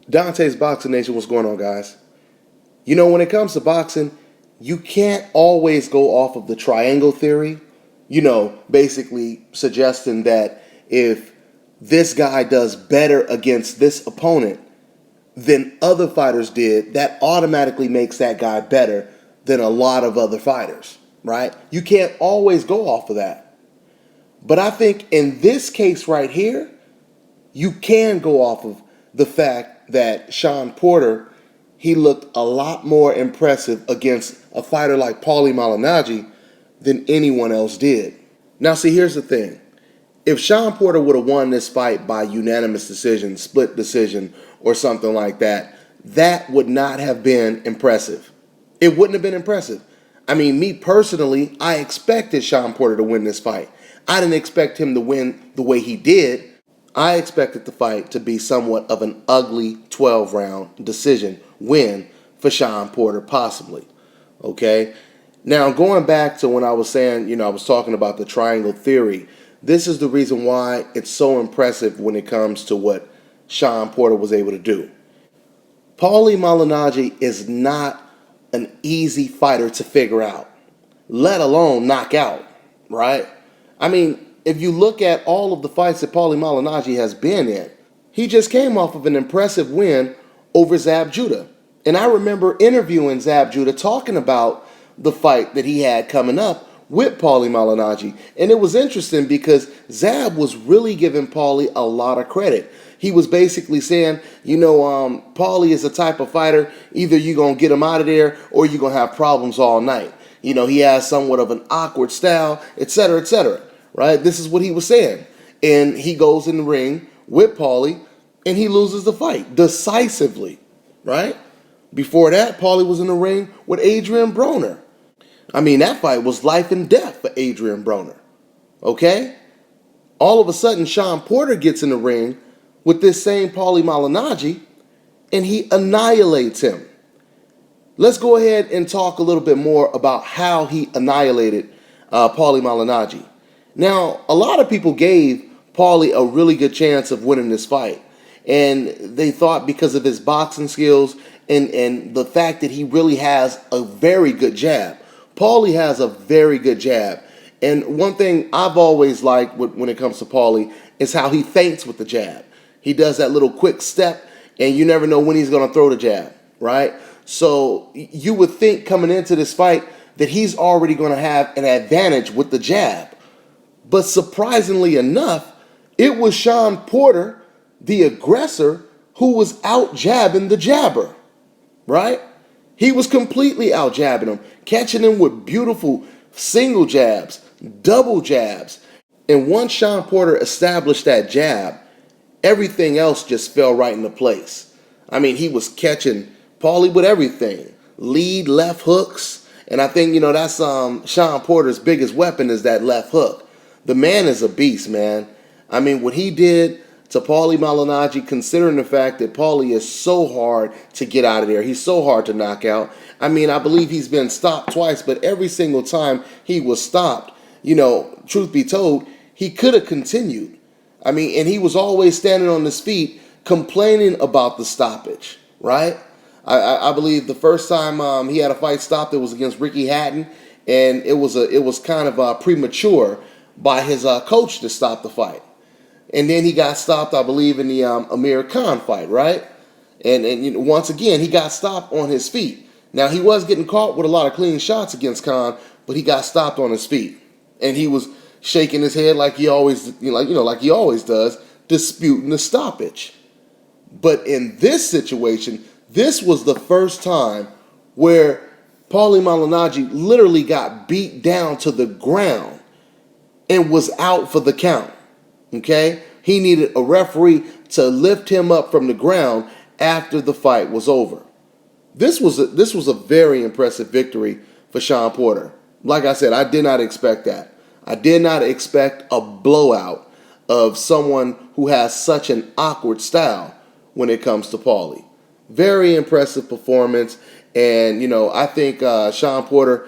Dante's Boxing Nation, what's going on, guys? You know, when it comes to boxing, you can't always go off of the triangle theory, basically suggesting that if this guy does better against this opponent than other fighters did, that automatically makes that guy better than a lot of other fighters, right? You can't always go off of that. But I think in this case right here, you can go off of the fact that Shawn Porter, he looked a lot more impressive against a fighter like Paulie Malignaggi than anyone else did. Now, see, here's the thing. If Shawn Porter would have won this fight by unanimous decision, split decision, or something like that, that would not have been impressive. It wouldn't have been impressive. I mean, me personally, I expected Shawn Porter to win this fight. I didn't expect him to win the way he did. I expected the fight to be somewhat of an ugly 12-round decision win for Shawn Porter, possibly. Okay? Now, going back to when I was saying, I was talking about the triangle theory, this is the reason why it's so impressive when it comes to what Shawn Porter was able to do. Paulie Malignaggi is not an easy fighter to figure out, let alone knock out, right? I mean, if you look at all of the fights that Paulie Malignaggi has been in, he just came off of an impressive win over Zab Judah. And I remember interviewing Zab Judah talking about the fight that he had coming up with Paulie Malignaggi. And it was interesting because Zab was really giving Paulie a lot of credit. He was basically saying, Paulie is a type of fighter, either you're going to get him out of there or you're going to have problems all night. He has somewhat of an awkward style, etc., etc., right? This is what he was saying. And he goes in the ring with Paulie and he loses the fight decisively, right? Before that, Paulie was in the ring with Adrian Broner. I mean, that fight was life and death for Adrian Broner, okay? All of a sudden, Shawn Porter gets in the ring with this same Paulie Malignaggi, and he annihilates him. Let's go ahead and talk a little bit more about how he annihilated Paulie Malignaggi. Now, a lot of people gave Paulie a really good chance of winning this fight, and they thought because of his boxing skills and the fact that he really has a very good jab. Paulie has a very good jab. And one thing I've always liked when it comes to Paulie is how he feints with the jab. He does that little quick step, and you never know when he's going to throw the jab, right? So you would think coming into this fight that he's already going to have an advantage with the jab. But surprisingly enough, it was Shawn Porter, the aggressor, who was out jabbing the jabber, right? He was completely out jabbing him, catching him with beautiful single jabs, double jabs. And once Shawn Porter established that jab, everything else just fell right into place. I mean, he was catching Paulie with everything. Lead left hooks. And I think, that's Shawn Porter's biggest weapon is that left hook. The man is a beast, man. I mean, what he did to Paulie Malignaggi, considering the fact that Paulie is so hard to get out of there. He's so hard to knock out. I mean, I believe he's been stopped twice, but every single time he was stopped, truth be told, he could have continued. I mean, and he was always standing on his feet complaining about the stoppage, right? I believe the first time he had a fight stopped, it was against Ricky Hatton, and it was kind of premature by his coach to stop the fight. And then he got stopped, I believe, in the Amir Khan fight, right? And once again, he got stopped on his feet. Now, he was getting caught with a lot of clean shots against Khan, but he got stopped on his feet. And he was shaking his head like he always does, disputing the stoppage. But in this situation, this was the first time where Paulie Malignaggi literally got beat down to the ground and was out for the count. Okay? He needed a referee to lift him up from the ground after the fight was over. This was a very impressive victory for Shawn Porter. Like I said, I did not expect that. I did not expect a blowout of someone who has such an awkward style when it comes to Paulie. Very impressive performance, and I think Shawn Porter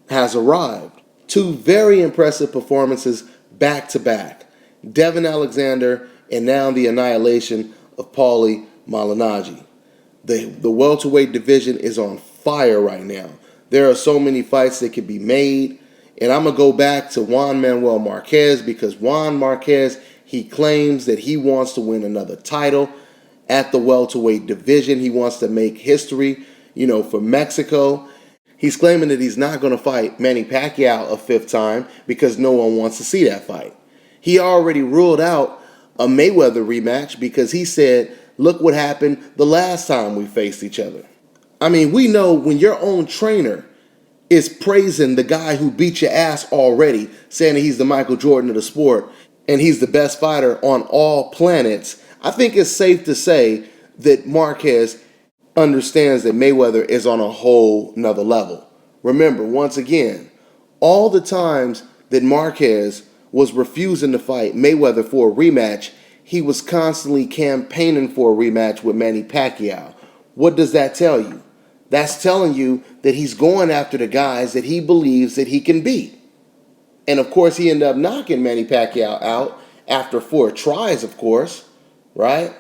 has arrived. Two very impressive performances back to back. Devin Alexander and now the annihilation of Paulie Malignaggi. The welterweight division is on fire right now. There are so many fights that can be made. And I'm going to go back to Juan Manuel Marquez, because Juan Marquez, he claims that he wants to win another title at the welterweight division. He wants to make history, for Mexico. He's claiming that he's not going to fight Manny Pacquiao a fifth time because no one wants to see that fight. He already ruled out a Mayweather rematch because he said, look what happened the last time we faced each other. I mean, we know when your own trainer is praising the guy who beat your ass already, saying that he's the Michael Jordan of the sport and he's the best fighter on all planets, I think it's safe to say that Marquez understands that Mayweather is on a whole nother level. Remember, once again, all the times that Marquez was refusing to fight Mayweather for a rematch, he was constantly campaigning for a rematch with Manny Pacquiao. What does that tell you? That's telling you that he's going after the guys that he believes that he can beat. And of course, he ended up knocking Manny Pacquiao out after 4 tries, of course, right?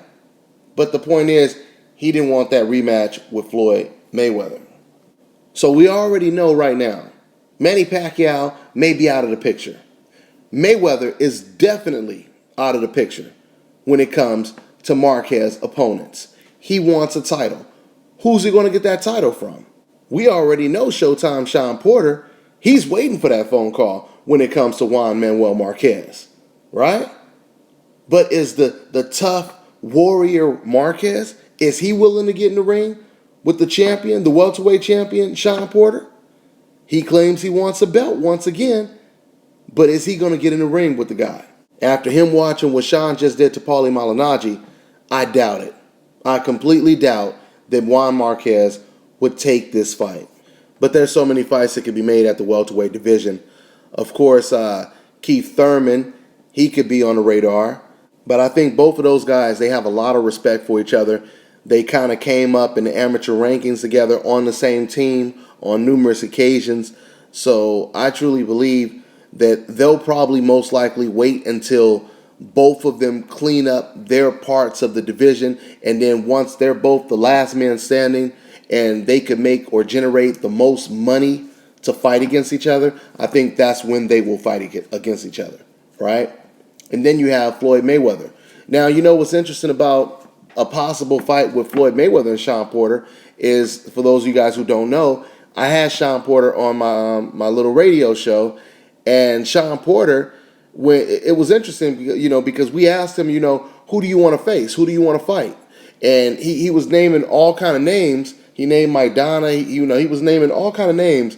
But the point is, he didn't want that rematch with Floyd Mayweather. So we already know right now, Manny Pacquiao may be out of the picture. Mayweather is definitely out of the picture when it comes to Marquez opponents. He wants a title. Who's he going to get that title from? We already know Showtime Shawn Porter. He's waiting for that phone call when it comes to Juan Manuel Marquez, right? But is the tough warrior Marquez, is he willing to get in the ring with the champion, the welterweight champion, Shawn Porter? He claims he wants a belt once again, but is he going to get in the ring with the guy? After him watching what Shawn just did to Paulie Malignaggi, I doubt it. I completely doubt that Juan Marquez would take this fight. But there's so many fights that could be made at the welterweight division. Of course, Keith Thurman, he could be on the radar. But I think both of those guys, they have a lot of respect for each other. They kind of came up in the amateur rankings together on the same team on numerous occasions. So I truly believe that they'll probably most likely wait until both of them clean up their parts of the division, and then once they're both the last man standing and they could make or generate the most money to fight against each other, I think that's when they will fight against each other, right? And then you have Floyd Mayweather. Now, what's interesting about a possible fight with Floyd Mayweather and Shawn Porter is, for those of you guys who don't know, I had Shawn Porter on my little radio show, and Shawn Porter, when it was interesting, because we asked him, who do you want to face? Who do you want to fight? And he was naming all kind of names. He named Mike Donna. He was naming all kind of names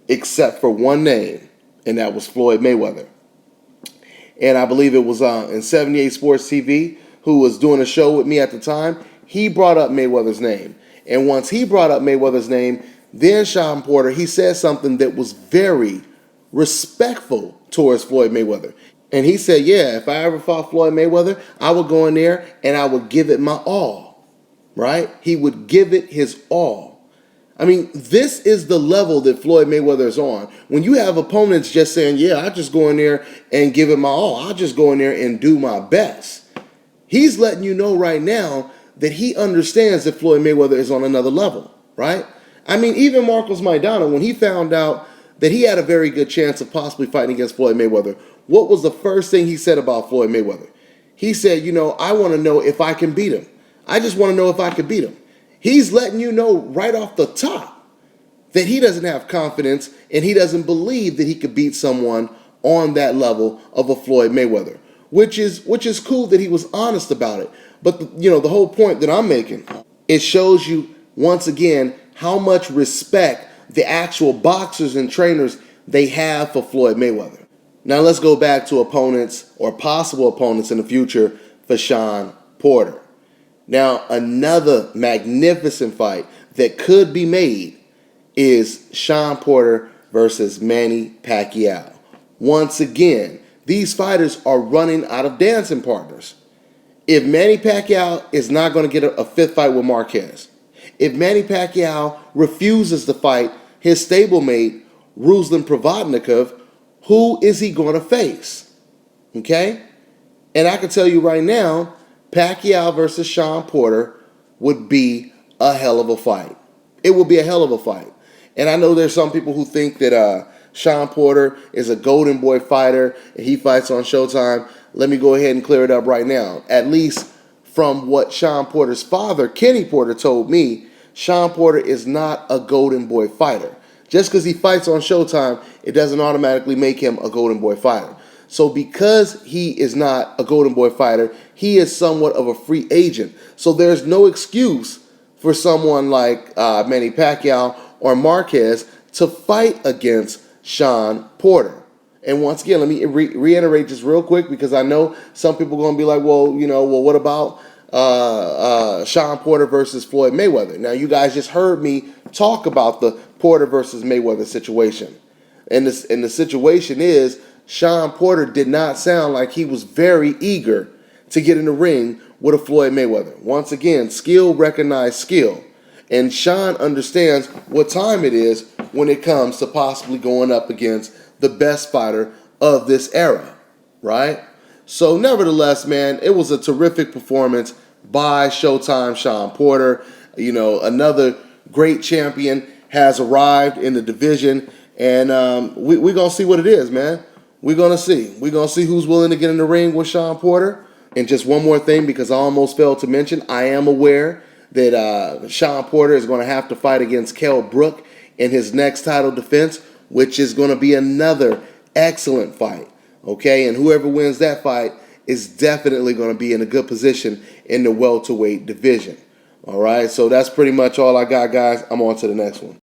except for one name, and that was Floyd Mayweather. And I believe it was in 78 Sports TV, who was doing a show with me at the time. He brought up Mayweather's name. And once he brought up Mayweather's name, then Shawn Porter, he said something that was very respectful towards Floyd Mayweather. And he said, yeah, if I ever fought Floyd Mayweather, I would go in there and I would give it my all, right? He would give it his all. I mean, this is the level that Floyd Mayweather is on. When you have opponents just saying, yeah, I just go in there and give it my all. I'll just go in there and do my best. He's letting you know right now that he understands that Floyd Mayweather is on another level, right? I mean, even Marcos Maidana, when he found out that he had a very good chance of possibly fighting against Floyd Mayweather, what was the first thing he said about Floyd Mayweather? He said, I want to know if I can beat him. I just want to know if I can beat him. He's letting you know right off the top that he doesn't have confidence and he doesn't believe that he could beat someone on that level of a Floyd Mayweather, which is cool that he was honest about it. But the whole point that I'm making, it shows you once again how much respect the actual boxers and trainers they have for Floyd Mayweather. Now let's go back to opponents or possible opponents in the future for Shawn Porter. Now another magnificent fight that could be made is Shawn Porter versus Manny Pacquiao. Once again, these fighters are running out of dancing partners. If Manny Pacquiao is not going to get a fifth fight with Marquez, if Manny Pacquiao refuses to fight his stablemate, Ruslan Provodnikov, who is he going to face? Okay? And I can tell you right now, Pacquiao versus Shawn Porter would be a hell of a fight. It will be a hell of a fight. And I know there's some people who think that Shawn Porter is a golden boy fighter and he fights on Showtime. Let me go ahead and clear it up right now. At least from what Shawn Porter's father, Kenny Porter, told me, Shawn Porter is not a golden boy fighter. Just because he fights on Showtime, it doesn't automatically make him a golden boy fighter. So because he is not a golden boy fighter, he is somewhat of a free agent. So there's no excuse for someone like Manny Pacquiao or Marquez to fight against Shawn Porter. And once again, let me reiterate just real quick, because I know some people are going to be like, well, what about Shawn Porter versus Floyd Mayweather? Now, you guys just heard me talk about the Porter versus Mayweather situation. And the situation is, Shawn Porter did not sound like he was very eager to get in the ring with a Floyd Mayweather. Once again, skill recognized skill. And Shawn understands what time it is when it comes to possibly going up against the best fighter of this era, right? So nevertheless, man, it was a terrific performance by Showtime Shawn Porter. Another great champion has arrived in the division, and we're going to see what it is, man. We're going to see. We're going to see who's willing to get in the ring with Shawn Porter. And just one more thing, because I almost failed to mention, I am aware that Shawn Porter is going to have to fight against Kell Brook in his next title defense, which is going to be another excellent fight, okay? And whoever wins that fight is definitely going to be in a good position in the welterweight division, all right? So that's pretty much all I got, guys. I'm on to the next one.